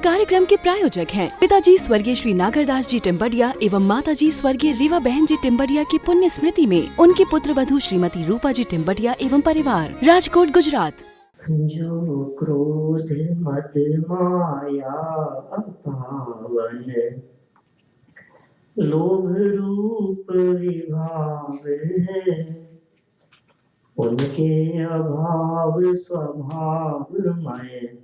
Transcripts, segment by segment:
कार्यक्रम के प्रायोजक हैं पिताजी स्वर्गीय श्री नागरदास जी टिम्बडिया एवं माताजी स्वर्गीय रीवा बहन जी टिम्बडिया की पुण्य स्मृति में उनकी पुत्र वधू श्रीमती रूपा जी टिम्बडिया एवं परिवार, राजकोट, गुजरात। जो क्रोध मद माया पावन, लोभ रूप विभाव है, उनके अभाव स्वभावमय,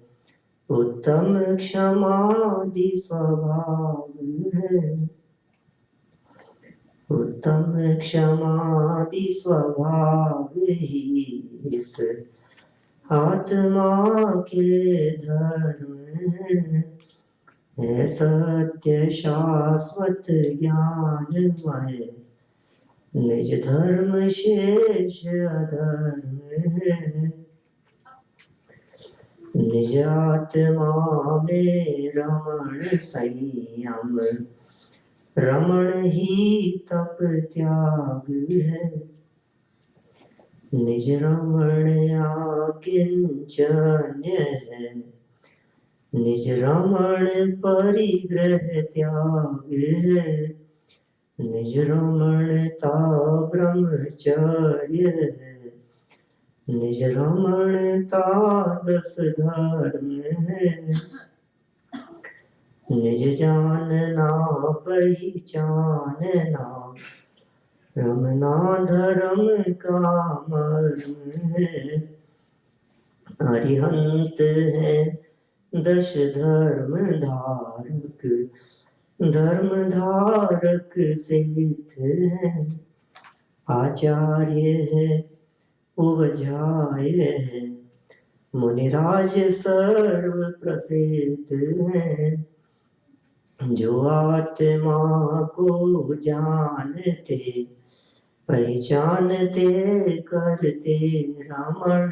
उत्तम क्षमादि स्वभाव है। उत्तम क्षमादि स्वभाव ही इस आत्मा के धर्म है। सत्य शाश्वत ज्ञानमय, निज धर्म शेष अधर्म है। निज आत्मा में रमण संयम, रमण ही तप त्याग है। निज रमण आकिंचन्य है, निज रमण परिग्रह त्याग है। निज रमणता ब्रह्मचर्य है, निज रमणता 10 धर्म है। निज जानना पहचानना, रमना धर्म का मर्म है। अरिहंत है 10 धर्म धारक, धर्म धारक सिद्ध है। आचार्य है उवझाय है, मुनिराज सर्व प्रसिद्ध है। जो आत्मा को जानते पहचानते करते रमण,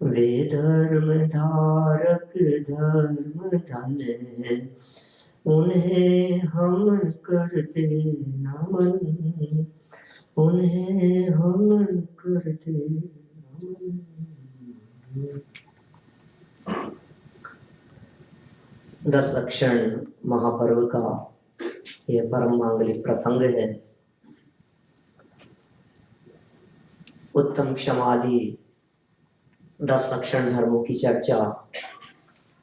वे धर्म धारक धर्म धन है। उन्हें हम करते नमन, उन्हें हम करते नमन। 10 अक्षण महापर्व का यह परम मांगलिक प्रसंग है। उत्तम क्षमादि 10 अक्षण धर्मों की चर्चा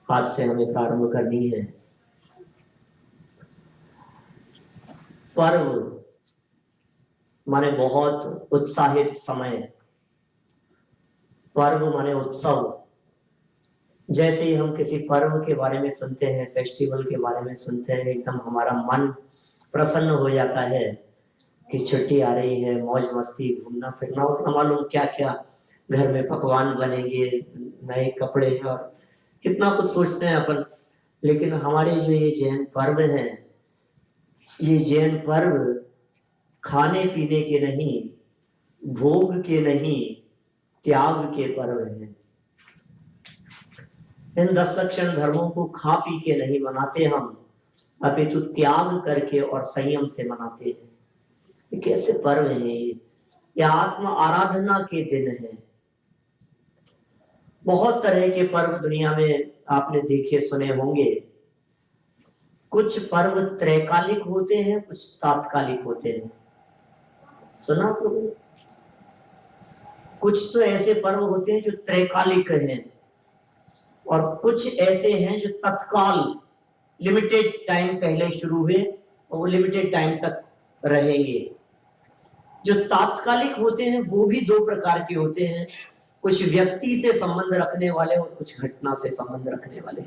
आज से हमें प्रारंभ करनी है। पर्व माने बहुत उत्साहित समय, पर्व माने उत्सव। जैसे ही हम किसी पर्व के बारे में सुनते हैं, फेस्टिवल के बारे में सुनते हैं, एकदम हमारा मन प्रसन्न हो जाता है कि छुट्टी आ रही है, मौज मस्ती, घूमना फिरना और न मालूम क्या क्या, घर में पकवान बनेंगे, नए कपड़े और कितना कुछ सोचते हैं अपन। लेकिन हमारे जो ये जैन पर्व हैं, ये जैन पर्व खाने पीने के नहीं, भोग के नहीं, त्याग के पर्व हैं। इन 10 अक्षण धर्मों को खा पी के नहीं मनाते हम, अपितु त्याग करके और संयम से मनाते हैं। ये कैसे पर्व हैं? ये आत्म आराधना के दिन है। बहुत तरह के पर्व दुनिया में आपने देखे सुने होंगे। कुछ पर्व त्रैकालिक होते हैं, कुछ तात्कालिक होते हैं। सुना आप लोगों ने? कुछ तो ऐसे पर्व होते हैं जो त्रैकालिक हैं और कुछ ऐसे हैं जो तत्काल, लिमिटेड टाइम पहले शुरू हुए और वो लिमिटेड टाइम तक रहेंगे। जो तात्कालिक होते हैं वो भी 2 प्रकार के होते हैं, कुछ व्यक्ति से संबंध रखने वाले और कुछ घटना से संबंध रखने वाले।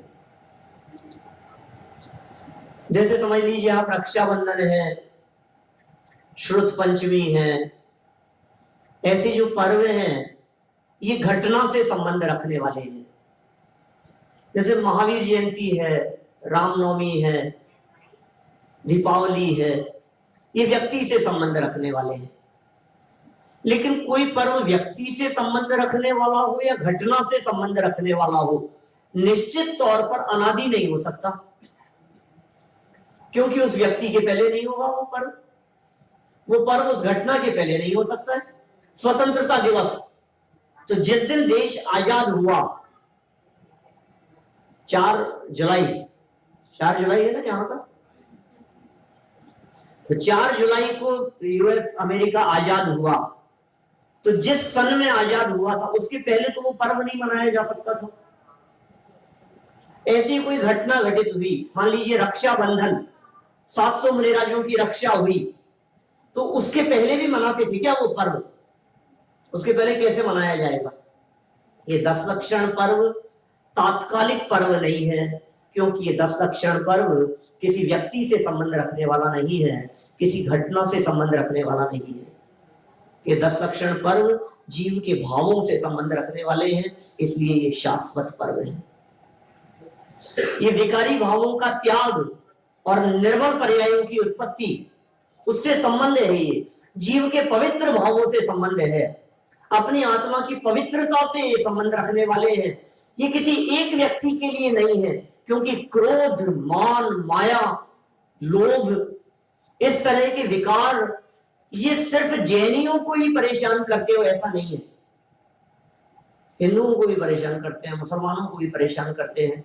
जैसे समझ लीजिए आप, रक्षाबंधन है, श्रुत पंचमी है, ऐसे जो पर्व हैं ये घटना से संबंध रखने वाले हैं। जैसे महावीर जयंती है, रामनवमी है, दीपावली है, ये व्यक्ति से संबंध रखने वाले हैं। लेकिन कोई पर्व व्यक्ति से संबंध रखने वाला हो या घटना से संबंध रखने वाला हो, निश्चित तौर पर अनादि नहीं हो सकता, क्योंकि उस व्यक्ति के पहले नहीं होगा वो पर्व उस घटना के पहले नहीं हो सकता है। स्वतंत्रता दिवस, तो जिस दिन देश आजाद हुआ 4 जुलाई, 4 जुलाई है ना यहाँ का, तो 4 जुलाई को यूएस अमेरिका आजाद हुआ। तो जिस सन में आजाद हुआ था उसके पहले तो वो पर्व नहीं मनाया जा सकता था। ऐसी कोई घटना घटित हुई, मान लीजिए रक्षाबंधन, 700 मुनिराजों की रक्षा हुई, तो उसके पहले भी मनाते थे क्या वो पर्व? उसके पहले कैसे मनाया जाएगा? ये 10 लक्षण पर्व तात्कालिक पर्व नहीं है, क्योंकि ये 10 लक्षण पर्व किसी व्यक्ति से संबंध रखने वाला नहीं है, किसी घटना से संबंध रखने वाला नहीं है। ये 10 लक्षण पर्व जीव के भावों से संबंध रखने वाले हैं, इसलिए ये शाश्वत पर्व है। ये विकारी भावों का त्याग और निर्बल पर्यायों की उत्पत्ति, उससे संबंध है। ये जीव के पवित्र भावों से संबंध है, अपनी आत्मा की पवित्रता से ये संबंध रखने वाले हैं। ये किसी एक व्यक्ति के लिए नहीं है, क्योंकि क्रोध, मान, माया, लोभ, इस तरह के विकार ये सिर्फ जैनियों को ही परेशान करते हो ऐसा नहीं है। हिंदुओं को भी परेशान करते हैं, मुसलमानों को भी परेशान करते हैं,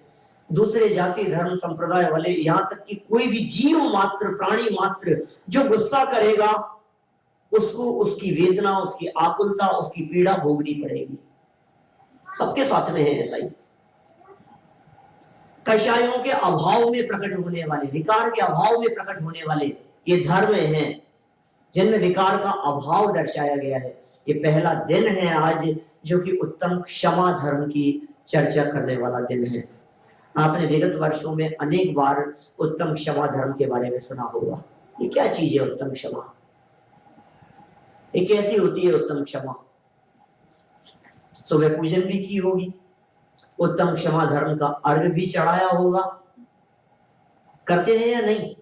दूसरे जाति धर्म संप्रदाय वाले, यहां तक कि कोई भी जीव मात्र, प्राणी मात्र जो गुस्सा करेगा उसको उसकी वेदना, उसकी आकुलता, उसकी पीड़ा भोगनी पड़ेगी। सबके साथ में है ऐसा ही। कषायों के अभाव में प्रकट होने वाले, विकार के अभाव में प्रकट होने वाले ये धर्म हैं जिनमें विकार का अभाव दर्शाया गया है। ये पहला दिन है आज जो कि उत्तम क्षमा धर्म की चर्चा करने वाला दिन है। आपने विगत वर्षों में अनेक बार उत्तम क्षमा धर्म के बारे में सुना होगा। ये क्या चीज है उत्तम क्षमा? ये कैसी होती है उत्तम क्षमा? सुबह पूजन भी की होगी, उत्तम क्षमा धर्म का अर्घ भी चढ़ाया होगा, करते हैं या नहीं?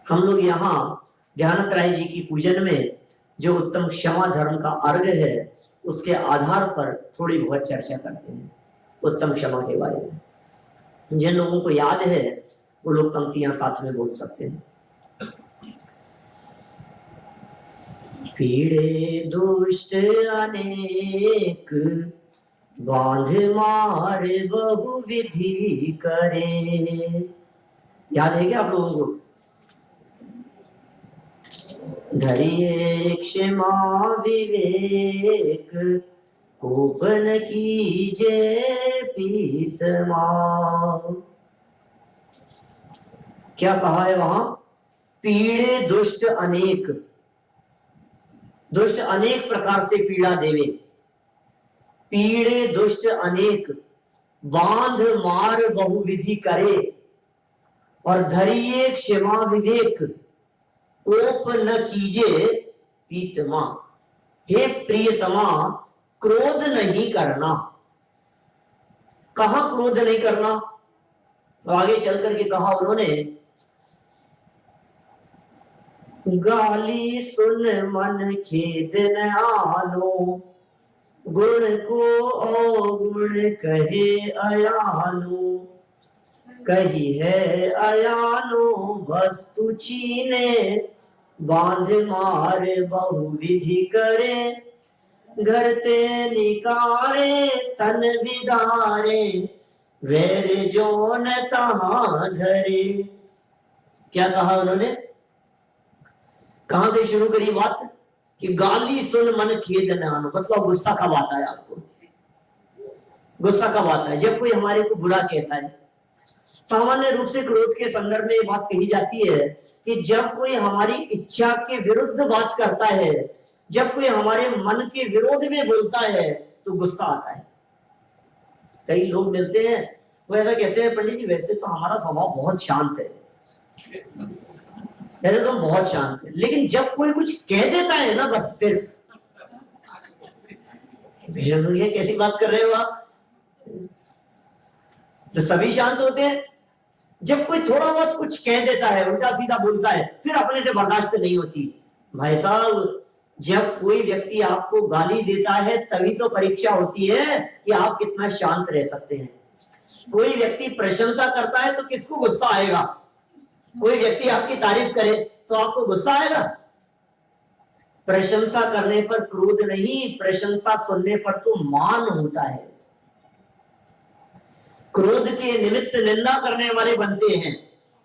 हम लोग यहाँ ध्यानत राय जी की पूजन में जो उत्तम क्षमा धर्म का अर्घ है उसके आधार पर थोड़ी बहुत चर्चा करते हैं उत्तम क्षमा के बारे में। जिन लोगों को याद है वो लोग पंक्तियां साथ में बोल सकते हैं। पीड़े दुष्ट अनेक, बांध मार बहु विधि करे। याद है क्या आप लोगों को? धरिए क्षमा विवेक, कोपन कीजे पीतमा। क्या कहा है वहां? पीड़े दुष्ट अनेक, दुष्ट अनेक प्रकार से पीड़ा देवे। पीड़े दुष्ट अनेक, बांध मार बहुविधि करे, और धरिए क्षमा विवेक, कोप न कीजे पीतमा। हे प्रियतमा, क्रोध नहीं करना। कहां क्रोध नहीं करना? तो आगे चल करके कहा उन्होंने, गाली सुन मन खेद न आनो, गुण को अवगुण कहे अयानो। कही है अयानो वस्तु छीने, बांध मार बहुविधि करे। घर ते निकारे तन विदारे, वैर जो न तहां धरे। क्या कहा उन्होंने? कहां से शुरू करी बात? कि गाली सुन मन खेद न आनो, मतलब गुस्सा कब आता है आपको? गुस्सा कब आता है? जब कोई हमारे को बुरा कहता है। सामान्य रूप से क्रोध के संदर्भ में ये बात कही जाती है कि जब कोई हमारी इच्छा के विरुद्ध बात करता है, जब कोई हमारे मन के विरोध में बोलता है तो गुस्सा आता है। कई लोग मिलते हैं वो ऐसा कहते हैं, पंडित जी वैसे तो हमारा स्वभाव बहुत शांत है, वैसे तो बहुत शांत है, लेकिन जब कोई कुछ कह देता है ना बस फिर कैसी बात कर रहे हो आप? तो सभी शांत होते हैं, जब कोई थोड़ा बहुत कुछ कह देता है, उल्टा सीधा बोलता है, फिर अपने से बर्दाश्त नहीं होती। भाई साहब, जब कोई व्यक्ति आपको गाली देता है तभी तो परीक्षा होती है कि आप कितना शांत रह सकते हैं। कोई व्यक्ति प्रशंसा करता है तो किसको गुस्सा आएगा? कोई व्यक्ति आपकी तारीफ करे तो आपको गुस्सा आएगा? प्रशंसा करने पर क्रोध नहीं, प्रशंसा सुनने पर तो मान होता है। क्रोध के निमित्त निंदा करने वाले बनते हैं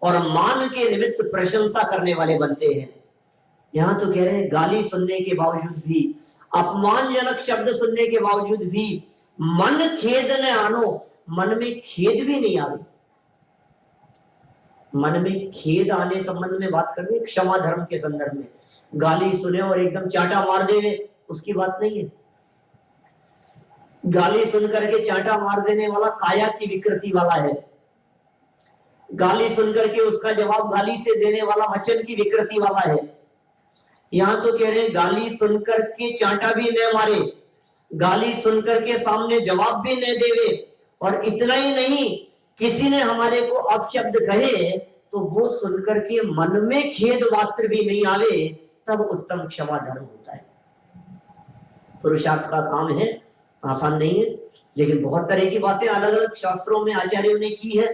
और मान के निमित्त प्रशंसा करने वाले बनते हैं। यहां तो कह रहे हैं गाली सुनने के बावजूद भी, अपमानजनक शब्द सुनने के बावजूद भी मन खेद न आनो, मन में खेद भी नहीं आवे। मन में खेद आने संबंध में बात कर रहे हैं क्षमा धर्म के संदर्भ में। गाली सुने और एकदम चांटा मार देवे उसकी बात नहीं है। गाली सुन करके चांटा मार देने वाला काया की विकृति वाला है। गाली सुन करके उसका जवाब गाली से देने वाला वचन की विकृति वाला है। यहां तो कह रहे हैं गाली सुनकर के चांटा भी न मारे, गाली सुनकर के सामने जवाब भी न देवे, और इतना ही नहीं किसी ने हमारे को अपशब्द कहे तो वो सुनकर के मन में खेद मात्र भी नहीं आवे, तब उत्तम क्षमा धर्म होता है। पुरुषार्थ का काम है, आसान नहीं है, लेकिन बहुत तरह की बातें अलग अलग शास्त्रों में आचार्यों ने की है।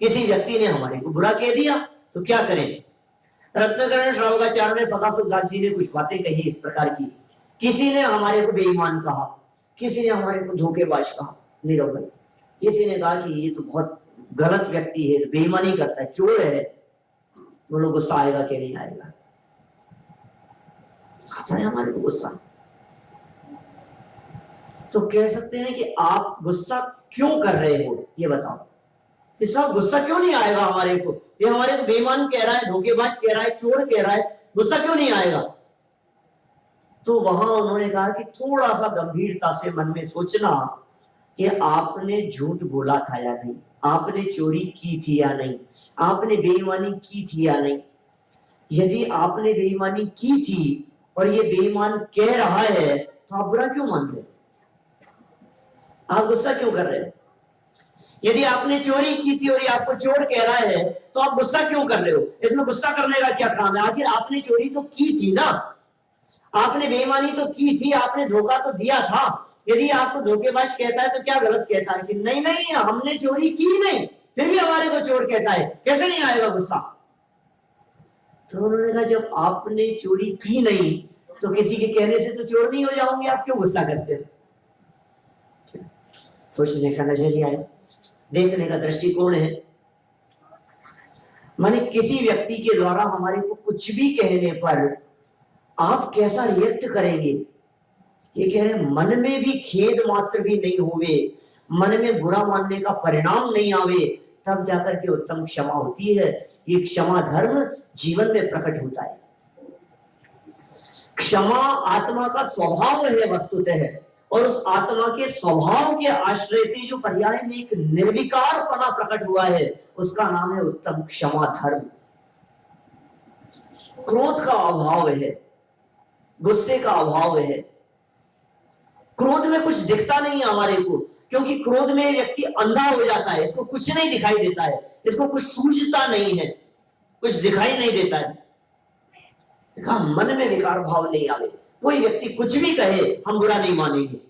किसी व्यक्ति ने हमारे को बुरा कह दिया तो क्या करें? रत्नकरण श्रावकाचार्य ने सदाशिवदास जी ने कुछ बातें कही इस प्रकार की। किसी ने हमारे को बेईमान कहा, किसी ने हमारे को धोखेबाज कहा, नीरव भाई, किसी ने कहा कि ये तो बहुत गलत व्यक्ति है, तो बेईमानी करता है, चोर है। बोलो गुस्सा आएगा कि नहीं आएगा? आता है हमारे को गुस्सा। तो कह सकते हैं कि आप गुस्सा क्यों कर रहे हो, ये बताओ। इस वक्त गुस्सा क्यों नहीं आएगा हमारे को? ये हमारे को बेईमान कह रहा है, धोखेबाज कह रहा है, चोर कह रहा है, गुस्सा क्यों नहीं आएगा? तो वहां उन्होंने कहा कि थोड़ा सा गंभीरता से मन में सोचना कि आपने झूठ बोला था या नहीं, आपने चोरी की थी या नहीं, आपने बेईमानी की थी या नहीं। यदि आपने बेईमानी की थी और ये बेईमान कह रहा है तो आप बुरा क्यों मान रहे? आप गुस्सा क्यों कर रहे हैं? यदि आपने चोरी की थी और ये आपको चोर कह रहा है तो आप गुस्सा क्यों कर रहे हो? इसमें गुस्सा करने का क्या काम है? आखिर आपने चोरी तो की थी ना, आपने बेईमानी तो की थी, आपने धोखा तो दिया था। यदि आपको धोखेबाज कहता है तो क्या गलत कहता है कि नहीं नहीं हमने चोरी की नहीं, फिर भी हमारे को चोर कहता है, कैसे नहीं आएगा गुस्सा? तो उन्होंने कहा जब आपने चोरी की नहीं तो किसी के कहने से तो चोर नहीं हो जाओगे, आप क्यों गुस्सा करते हैं? सोचने का नजरिया है, देखने का दृष्टिकोण है। माने किसी व्यक्ति के द्वारा हमारे को कुछ भी कहने पर आप कैसा रिएक्ट करेंगे? ये कह रहे हैं मन में भी खेद मात्र भी नहीं होवे, मन में बुरा मानने का परिणाम नहीं आवे, तब जाकर के उत्तम क्षमा होती है। ये क्षमा धर्म जीवन में प्रकट होता है। क्षमा आत्मा का स्वभाव है वस्तुतः, और उस आत्मा के स्वभाव के आश्रय से जो पर्याय में एक निर्विकार पना प्रकट हुआ है उसका नाम है उत्तम क्षमा धर्म। क्रोध का अभाव है, गुस्से का अभाव है। क्रोध में कुछ दिखता नहीं है हमारे को, क्योंकि क्रोध में व्यक्ति अंधा हो जाता है, इसको कुछ नहीं दिखाई देता है, इसको कुछ सूझता नहीं है, कुछ दिखाई नहीं देता है। देखा, मन में विकार भाव नहीं आवे, कोई व्यक्ति कुछ भी कहे हम बुरा नहीं मानेंगे।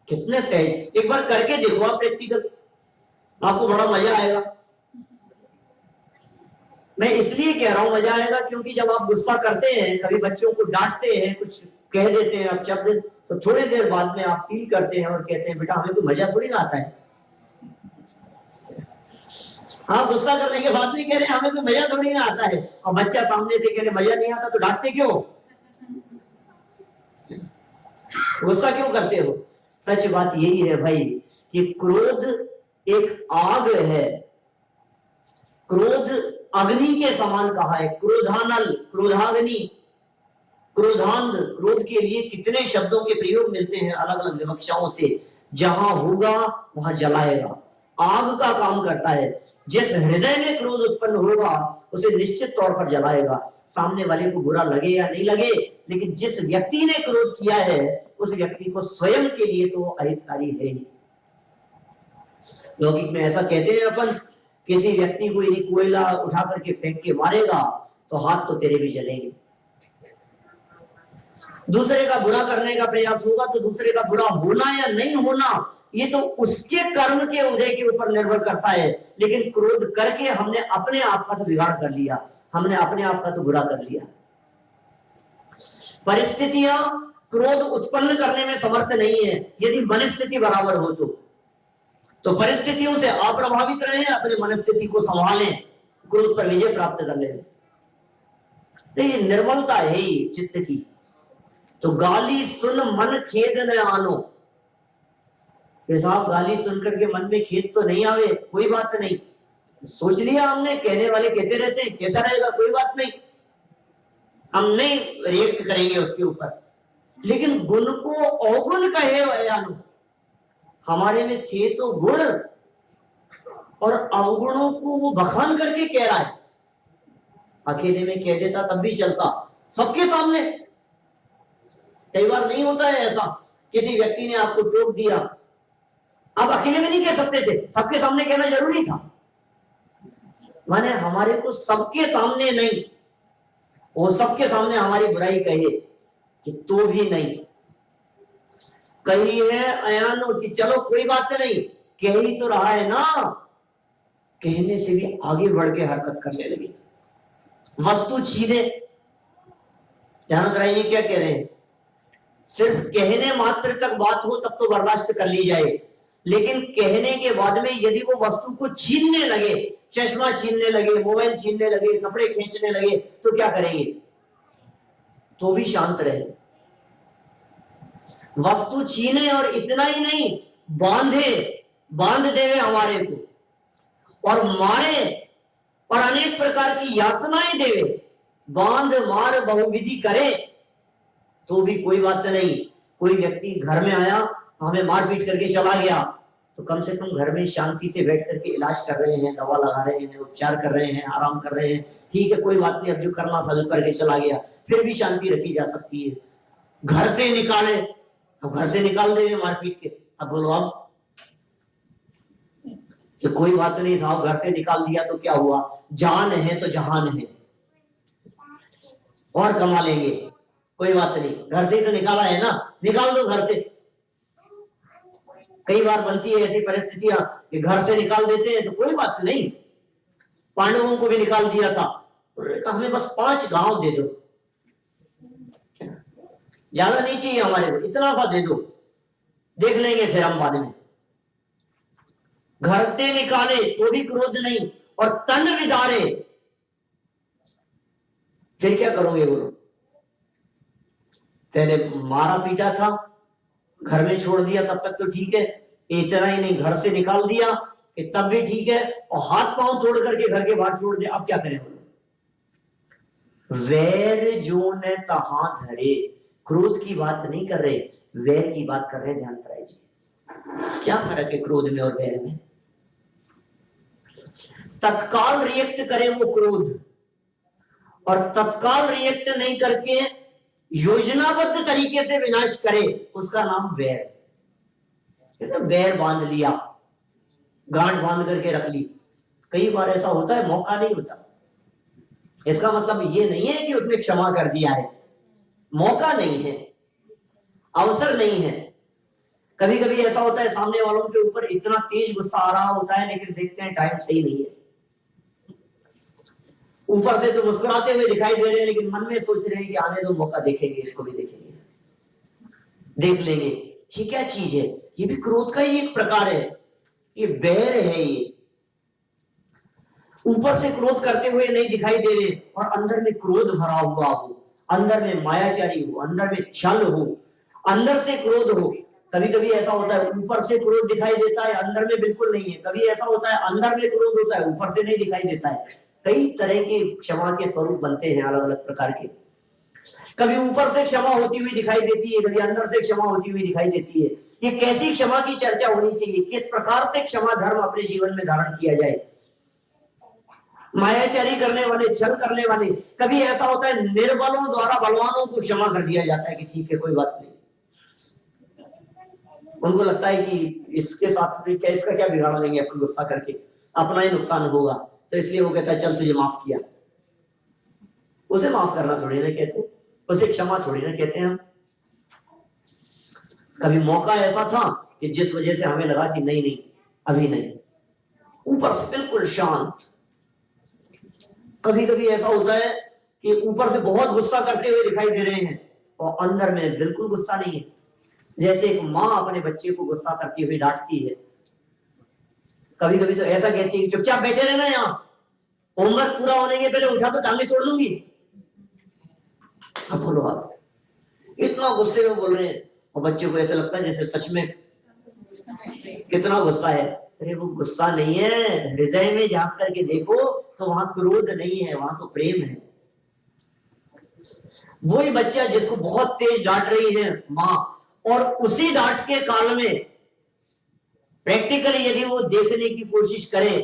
कितने सहज, एक बार करके देखो आप प्रैक्टिकल, आपको बड़ा मजा आएगा। मैं इसलिए कह रहा हूं मजा आएगा क्योंकि जब आप गुस्सा करते हैं, कभी बच्चों को डांटते हैं, कुछ कह देते हैं आप शब्द, तो थोड़ी देर बाद में आप फील करते हैं और कहते हैं बेटा हमें कोई मजा थोड़ी ना आता है। आप गुस्सा करने के बाद भी कह रहे हैं हमें कोई मजा थोड़ी ना आता है, और बच्चा सामने से कह रहे मजा नहीं आता तो डांटते क्यों? गुस्सा क्यों करते हो? सच बात यही है भाई कि क्रोध एक आग है। क्रोध अग्नि के समान कहा है, क्रोधानल, क्रोधाग्नि, क्रोधांध। क्रोध के लिए कितने शब्दों के प्रयोग मिलते हैं अलग अलग विवक्षाओं से। जहां होगा वहां जलाएगा, आग का काम करता है। जिस हृदय में क्रोध उत्पन्न होगा उसे निश्चित तौर पर जलाएगा, सामने वाले को बुरा लगे या नहीं लगे, लेकिन जिस व्यक्ति ने क्रोध किया है उस व्यक्ति को स्वयं के लिए तो अहितकारी है ही। लौकिक में ऐसा कहते हैं अपन, किसी व्यक्ति को यदि कोयला उठा करके फेंक के मारेगा तो हाथ तो तेरे भी जलेंगे। दूसरे का बुरा करने का प्रयास होगा तो दूसरे का बुरा होना या नहीं होना ये तो उसके कर्म के उदय के ऊपर निर्भर करता है। लेकिन क्रोध करके हमने अपने आप का तो बिगाड़ कर लिया, हमने अपने आप का तो बुरा कर लिया। परिस्थितियां क्रोध उत्पन्न करने में समर्थ नहीं है यदि मनस्थिति बराबर हो तो परिस्थितियों से अप्रभावित रहें, अपनी मनस्थिति को संभालें, क्रोध पर विजय प्राप्त कर लें। तो ये निर्मलता है ये चित्त की। तो गाली सुन मन खेद न आनो, कि साहब गाली सुन करके मन में खेद तो नहीं आवे, कोई बात नहीं, सोच लिया हमने, कहने वाले कहते रहते हैं, कहता रहेगा, कोई बात नहीं, हम नहीं रिएक्ट करेंगे उसके ऊपर। लेकिन गुण को अवगुण कहे अयानो, हमारे में थे तो गुण और अवगुणों को वो बखान करके कह रहा है। अकेले में कह देता तब भी चलता, सबके सामने कई बार नहीं होता है ऐसा, किसी व्यक्ति ने आपको टोक दिया, आप अकेले में नहीं कह सकते थे, सबके सामने कहना जरूरी था। माने हमारे को सबके सामने नहीं, वो सबके सामने हमारी बुराई कहे कि तो भी नहीं, कही है अयानो कि चलो कोई बात नहीं, कह ही तो रहा है ना, कहने से भी आगे बढ़ के हरकत करने लगी। वस्तु छीने, ध्यान रखिए क्या कह रहे हैं, सिर्फ कहने मात्र तक बात हो तब तो बर्दाश्त कर ली जाए, लेकिन कहने के बाद में यदि वो वस्तु को छीनने लगे, चश्मा छीनने लगे, मोबाइल छीनने लगे, कपड़े खींचने लगे, तो क्या करेंगे? तो भी शांत रहे। वस्तु छीने और इतना ही नहीं, बांध देवे हमारे को और मारे और अनेक प्रकार की यातनाएं देवे, बांध मार बहुविधि करे तो भी कोई बात नहीं। कोई व्यक्ति घर में आया, हमें मारपीट करके चला गया, तो कम से कम घर में शांति से बैठ करके इलाज कर रहे हैं, दवा लगा रहे हैं, उपचार कर रहे हैं, आराम कर रहे हैं, ठीक है कोई बात नहीं, अब जो करना था जो करके चला गया, फिर भी शांति रखी जा सकती है। घर से निकाले, अब घर से निकाल देंगे मारपीट के, अब बोलो अब कि कोई बात नहीं साहब, घर से निकाल दिया तो क्या हुआ, जान है तो जहान है, और कमा लेंगे, कोई बात नहीं, घर से ही तो निकाला है ना, निकाल दो घर से। कई बार बनती है ऐसी परिस्थितियां कि घर से निकाल देते हैं तो कोई बात नहीं, पांडवों को भी निकाल दिया था, हमें बस 5 गांव दे दो, ज्यादा नहीं चाहिए हमारे को, इतना सा दे दो, देख लेंगे फिर हम बाद में। घर से निकाले तो भी क्रोध नहीं, और तन विदारे, फिर क्या करोगे बोलो? पहले मारा पीटा था, घर में छोड़ दिया तब तक तो ठीक है, इतना ही नहीं, घर से निकाल दिया कि तब भी ठीक है, और हाथ पांव तोड़ करके घर के बाहर छोड़ दिया, अब क्या करें बोलो? वैर जो न तहां धरे, क्रोध की बात नहीं कर रहे, वैर की बात कर रहे, ध्यान रखिए। क्या फर्क है क्रोध में और वैर में? तत्काल रिएक्ट करे वो क्रोध, और तत्काल रिएक्ट नहीं करके योजनाबद्ध तरीके से विनाश करे, उसका नाम वैर। वैर बांध लिया, गांठ बांध करके रख ली, कई बार ऐसा होता है, मौका नहीं होता। इसका मतलब ये नहीं है कि उसने क्षमा कर दिया है, मौका नहीं है, अवसर नहीं है। कभी कभी ऐसा होता है सामने वालों के ऊपर इतना तेज गुस्सा आ रहा होता है, लेकिन देखते हैं टाइम सही नहीं है, ऊपर से तो मुस्कुराते हुए दिखाई दे रहे हैं, लेकिन मन में सोच रहे हैं कि आने दो, मौका देखेंगे, इसको भी देखेंगे, देख लेंगे। ये क्या चीज है? ये भी क्रोध का ही एक प्रकार है, ये बैर है। ये ऊपर से क्रोध करते हुए नहीं दिखाई दे रहे और अंदर में क्रोध भरा हुआ हो, अंदर में मायाचारी हो, अंदर में छल हो, अंदर से क्रोध हो। कभी कभी ऐसा होता है ऊपर से क्रोध दिखाई देता है, अंदर में बिल्कुल नहीं है। कभी ऐसा होता है अंदर में क्रोध होता है, ऊपर से नहीं दिखाई देता है। कई तरह के क्षमा के स्वरूप बनते हैं, अलग अलग प्रकार के। कभी ऊपर से क्षमा होती हुई दिखाई देती है, कभी अंदर से क्षमा होती हुई दिखाई देती है। ये कैसी क्षमा की चर्चा होनी चाहिए, किस प्रकार से क्षमा धर्म अपने जीवन में धारण किया जाए। मायाचारी करने वाले, छल करने वाले, कभी ऐसा होता है निर्बलों द्वारा बलवानों को क्षमा कर दिया जाता है कि ठीक है कोई बात नहीं। उनको लगता है कि इसके साथ इसका क्या बिगाड़ लेंगे अपन गुस्सा करके, अपना ही नुकसान होगा, तो इसलिए वो कहता है चल तुझे माफ किया। उसे माफ करना थोड़ी ना कहते, उसे क्षमा थोड़ी ना कहते हैं हम। कभी मौका ऐसा था कि जिस वजह से हमें लगा कि नहीं नहीं अभी नहीं, ऊपर से बिल्कुल शांत। कभी कभी ऐसा होता है कि ऊपर से बहुत गुस्सा करते हुए दिखाई दे रहे हैं और अंदर में बिल्कुल गुस्सा नहीं है। जैसे एक माँ अपने बच्चे को गुस्सा करती हुई डांटती है, कभी कभी तो ऐसा कहती है कि चुपचाप बैठे रहना, यहाँ होमवर्क पूरा होने के पहले उठा तो टांगे तोड़ दूंगी। अब बोलो आप, इतना गुस्से में बोल रहे हैं और बच्चे को ऐसा लगता है जैसे सच में कितना गुस्सा है। अरे वो गुस्सा नहीं है, हृदय में झांक करके देखो तो वहां क्रोध नहीं है, वहां तो प्रेम है। वही बच्चा जिसको बहुत तेज डांट रही है माँ, और उसी डांट के काल में प्रैक्टिकली यदि वो देखने की कोशिश करे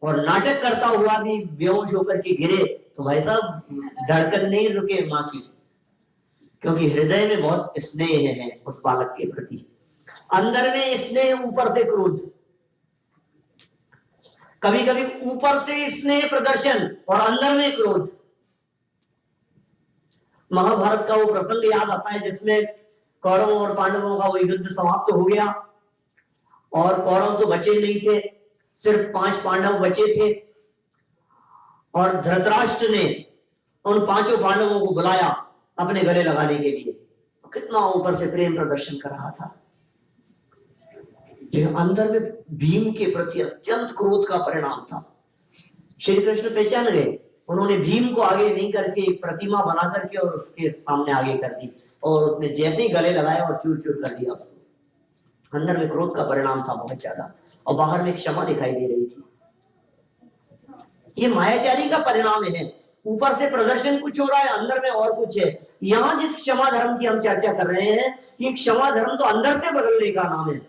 और नाटक करता हुआ भी बेहोश होकर के गिरे, तो भाई साहब धड़कन नहीं रुके माँ की, क्योंकि हृदय में बहुत स्नेह है उस बालक के प्रति। अंदर में स्नेह, ऊपर से क्रोध। कभी कभी ऊपर से स्नेह प्रदर्शन और अंदर में क्रोध। महाभारत का वो प्रसंग याद आता है जिसमें कौरवों और पांडवों का वो युद्ध समाप्त हो गया और कौरव तो बचे नहीं थे, सिर्फ 5 पांडव बचे थे। और धृतराष्ट्र ने उन 5 पांडवों को बुलाया अपने गले लगाने के लिए। कितना ऊपर से प्रेम प्रदर्शन कर रहा था, लेकिन अंदर में भीम के प्रति अत्यंत क्रोध का परिणाम था। श्री कृष्ण पहचान गए, उन्होंने भीम को आगे नहीं करके एक प्रतिमा बना करके और उसके सामने आगे कर दी, और उसने जैसे ही गले लगाया और चूर चूर कर दिया उसको। अंदर में क्रोध का परिणाम था बहुत ज्यादा, और बाहर में क्षमा दिखाई दे रही थी। ये मायाचारी का परिणाम है। ऊपर से प्रदर्शन कुछ हो रहा है, अंदर में और कुछ है। यहां जिस क्षमा धर्म की हम चर्चा कर रहे हैं, ये क्षमा धर्म तो अंदर से बदलने का नाम है,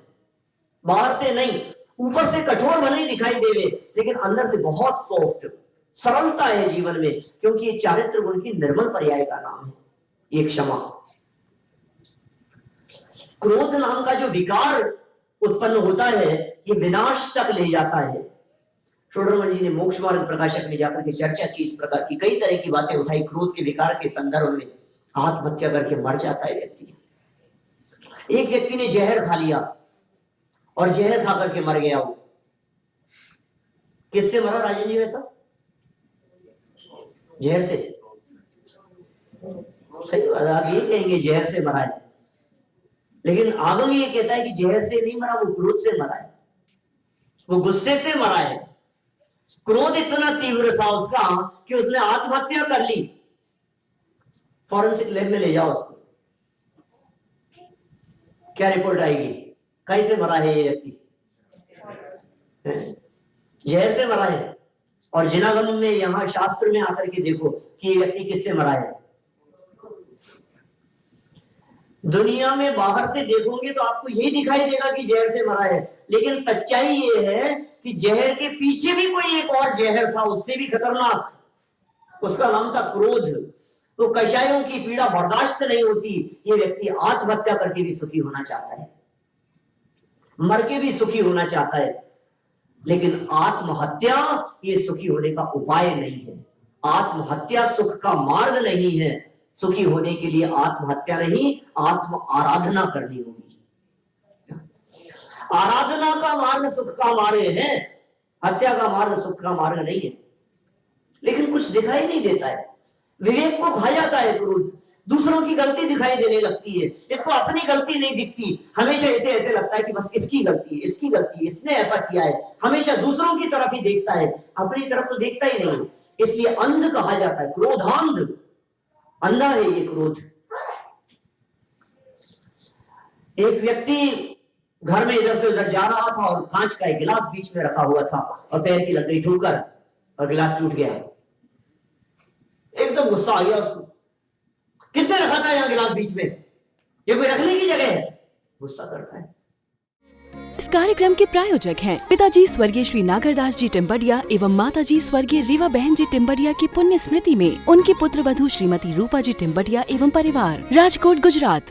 बाहर से नहीं। ऊपर से कठोर भले ही दिखाई देवे, लेकिन अंदर से बहुत सॉफ्ट, सरलता है जीवन में, क्योंकि ये चारित्र गुण की निर्मल पर्याय का नाम है ये क्षमा। क्रोध नाम का जो विकार उत्पन्न होता है, ये विनाश तक ले जाता है। शोडरमन जी ने मोक्ष मार्ग प्रकाशक में जाकर के चर्चा की, इस प्रकार की कई तरह की बातें उठाई। क्रोध के विकार के संदर्भ में आत्महत्या करके मर जाता है व्यक्ति। एक व्यक्ति ने जहर खा लिया और जहर खा करके मर गया। वो किससे मरा राजन जी? वैसा जहर से। सही बात, आप ये कहेंगे जहर से मरा है, लेकिन आगम ये कहता है कि जहर से नहीं मरा, वो क्रोध से मरा है, वो गुस्से से मरा है। क्रोध इतना तीव्र था उसका कि उसने आत्महत्या कर ली। फॉरेंसिक लैब में ले जाओ उसको, क्या रिपोर्ट आएगी? कैसे मरा है ये व्यक्ति? जहर से मरा है। और जिनागम में यहां शास्त्र में आकर के देखो कि ये व्यक्ति किससे मरा है। दुनिया में बाहर से देखोगे तो आपको यही दिखाई देगा कि जहर से मरा है, लेकिन सच्चाई ये है कि जहर के पीछे भी कोई एक और जहर था, उससे भी खतरनाक। उसका नाम था क्रोध। तो कषायों की पीड़ा बर्दाश्त नहीं होती, ये व्यक्ति आत्महत्या करके भी सुखी होना चाहता है, मर के भी सुखी होना चाहता है, लेकिन आत्महत्या ये सुखी होने का उपाय नहीं है। आत्महत्या सुख का मार्ग नहीं है। सुखी होने के लिए आत्महत्या नहीं, आत्म आराधना करनी होगी। आराधना का मार्ग सुख का मार्ग है, हत्या का मार्ग सुख का मार्ग नहीं है। लेकिन कुछ दिखाई नहीं देता है, विवेक को खा जाता है क्रोध। दूसरों की गलती दिखाई देने लगती है, इसको अपनी गलती नहीं दिखती। हमेशा ऐसे लगता है कि बस इसकी गलती है, इसकी गलती है, इसने ऐसा किया है। हमेशा दूसरों की तरफ ही देखता है, अपनी तरफ तो देखता ही नहीं। इसलिए अंध कहा जाता है, क्रोधांध, अंधा है ये क्रोध। एक व्यक्ति घर में इधर से उधर जा रहा था और कांच का एक गिलास बीच में रखा हुआ था और पैर की लग गई ठोकर और गिलास टूट गया। एकदम गुस्सा आ गया उसको, किसने रखा था यहाँ गिलास बीच में? ये कोई रखने की जगह है? गुस्सा करता है। इस कार्यक्रम के प्रायोजक हैं पिताजी स्वर्गीय श्री नागरदास जी टिम्बडिया एवं माताजी स्वर्गीय रीवा बहन जी टिम्बडिया की पुण्य स्मृति में उनकी पुत्र वधू श्रीमती रूपा जी टिम्बडिया एवं परिवार, राजकोट, गुजरात।